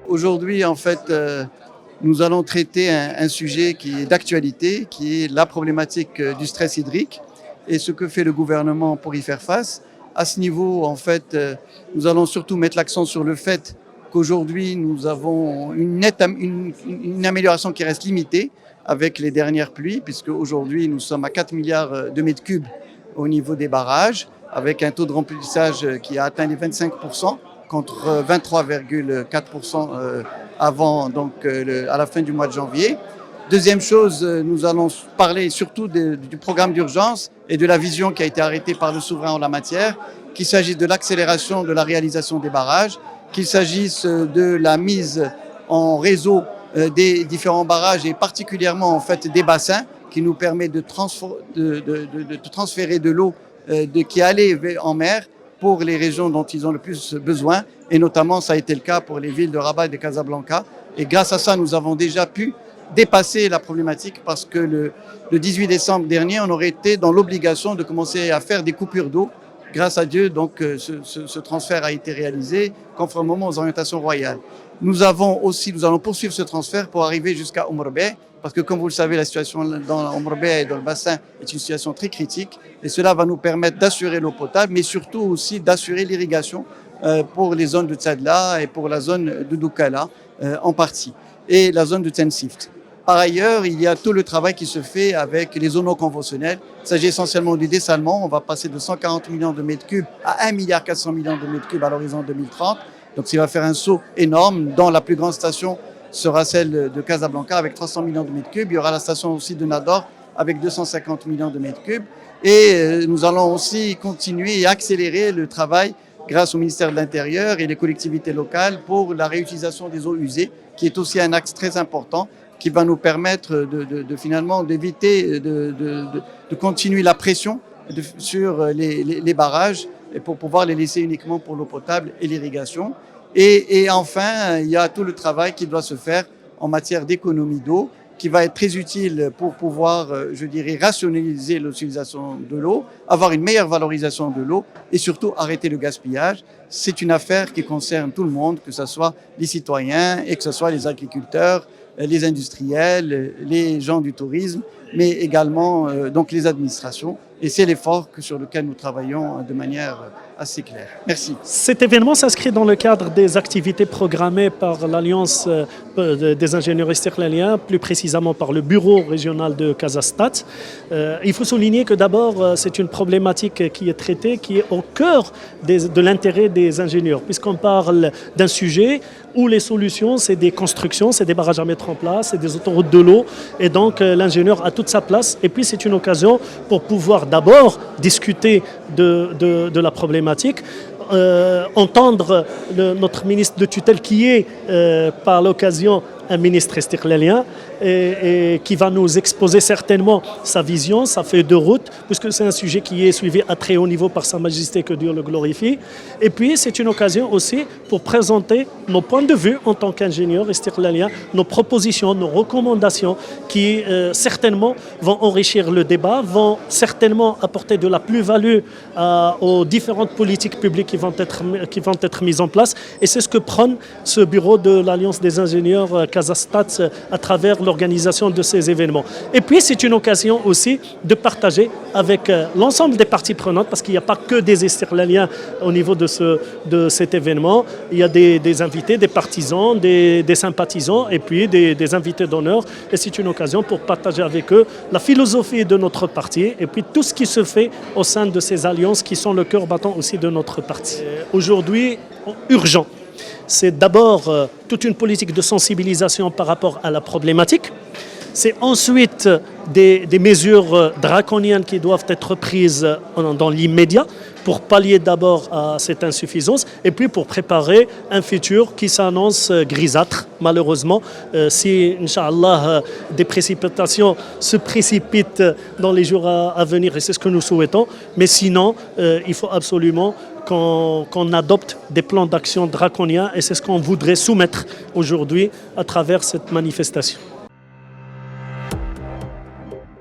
Aujourd'hui, en fait, nous allons traiter un sujet qui est d'actualité, qui est la problématique du stress hydrique et ce que fait le gouvernement pour y faire face. À ce niveau, en fait, nous allons surtout mettre l'accent sur le fait qu'aujourd'hui, nous avons une amélioration qui reste limitée avec les dernières pluies, puisque aujourd'hui, nous sommes à 4 milliards de mètres cubes au niveau des barrages, avec un taux de remplissage qui a atteint les 25%, contre 23,4% avant, donc à la fin du mois de janvier. Deuxième chose, nous allons parler surtout du programme d'urgence et de la vision qui a été arrêtée par le souverain en la matière, qu'il s'agisse de l'accélération de la réalisation des barrages, qu'il s'agisse de la mise en réseau des différents barrages et particulièrement en fait des bassins qui nous permet de transférer de l'eau qui allait en mer pour les régions dont ils ont le plus besoin, et notamment ça a été le cas pour les villes de Rabat et de Casablanca. Et grâce à ça, nous avons déjà pu dépasser la problématique parce que le 18 décembre dernier, on aurait été dans l'obligation de commencer à faire des coupures d'eau. Grâce à Dieu, donc, ce transfert a été réalisé conformément aux orientations royales. Nous allons poursuivre ce transfert pour arriver jusqu'à Oum Rebais, parce que comme vous le savez, la situation dans Oum Rebais et dans le bassin est une situation très critique, et cela va nous permettre d'assurer l'eau potable, mais surtout aussi d'assurer l'irrigation pour les zones de Tzadla et pour la zone de Doukala en partie, et la zone de Tensift. Par ailleurs, il y a tout le travail qui se fait avec les zones non conventionnelles. Il s'agit essentiellement du dessalement. On va passer de 140 millions de mètres cubes à 1,4 milliard de mètres cubes à l'horizon 2030. Donc, ça va faire un saut énorme, dont la plus grande station sera celle de Casablanca avec 300 millions de mètres cubes. Il y aura la station aussi de Nador avec 250 millions de mètres cubes. Et nous allons aussi continuer et accélérer le travail grâce au ministère de l'Intérieur et les collectivités locales pour la réutilisation des eaux usées, qui est aussi un axe très important qui va nous permettre finalement d'éviter de continuer la pression sur les barrages et pour pouvoir les laisser uniquement pour l'eau potable et l'irrigation. Et enfin, il y a tout le travail qui doit se faire en matière d'économie d'eau, qui va être très utile pour pouvoir, je dirais, rationaliser l'utilisation de l'eau, avoir une meilleure valorisation de l'eau et surtout arrêter le gaspillage. C'est une affaire qui concerne tout le monde, que ce soit les citoyens et que ce soit les agriculteurs, les industriels, les gens du tourisme, mais également donc les administrations. Et c'est l'effort sur lequel nous travaillons de manière assez claire. Merci. Cet événement s'inscrit dans le cadre des activités programmées par l'Alliance des ingénieurs istiqlaliens, plus précisément par le bureau régional de Casastat. Il faut souligner que d'abord, c'est une problématique qui est traitée, qui est au cœur de l'intérêt des ingénieurs, puisqu'on parle d'un sujet où les solutions, c'est des constructions, c'est des barrages à mettre en place, c'est des autoroutes de l'eau, et donc l'ingénieur a toute sa place. Et puis c'est une occasion pour pouvoir d'abord discuter de la problématique, entendre notre ministre de tutelle qui est par l'occasion un ministre istiqlalien et qui va nous exposer certainement sa vision, sa feuille de route, puisque c'est un sujet qui est suivi à très haut niveau par Sa Majesté, que Dieu le glorifie. Et puis c'est une occasion aussi pour présenter nos points de vue en tant qu'ingénieurs istiqlaliens, nos propositions, nos recommandations qui certainement vont enrichir le débat, vont certainement apporter de la plus-value aux différentes politiques publiques qui vont être mises en place. Et c'est ce que prône ce bureau de l'Alliance des ingénieurs Casastat à travers l'organisation de ces événements. Et puis c'est une occasion aussi de partager avec l'ensemble des parties prenantes, parce qu'il n'y a pas que des istiqlaliens au niveau de cet événement. Il y a des invités, des partisans, des sympathisants et puis des invités d'honneur. Et c'est une occasion pour partager avec eux la philosophie de notre parti et puis tout ce qui se fait au sein de ces alliances qui sont le cœur battant aussi de notre parti. Aujourd'hui, urgent. C'est d'abord toute une politique de sensibilisation par rapport à la problématique. C'est ensuite des mesures draconiennes qui doivent être prises dans l'immédiat pour pallier d'abord à cette insuffisance et puis pour préparer un futur qui s'annonce grisâtre, malheureusement. Si, Inch'Allah, des précipitations se précipitent dans les jours à venir, et c'est ce que nous souhaitons, mais sinon, il faut absolument qu'on adopte des plans d'action draconiens et c'est ce qu'on voudrait soumettre aujourd'hui à travers cette manifestation.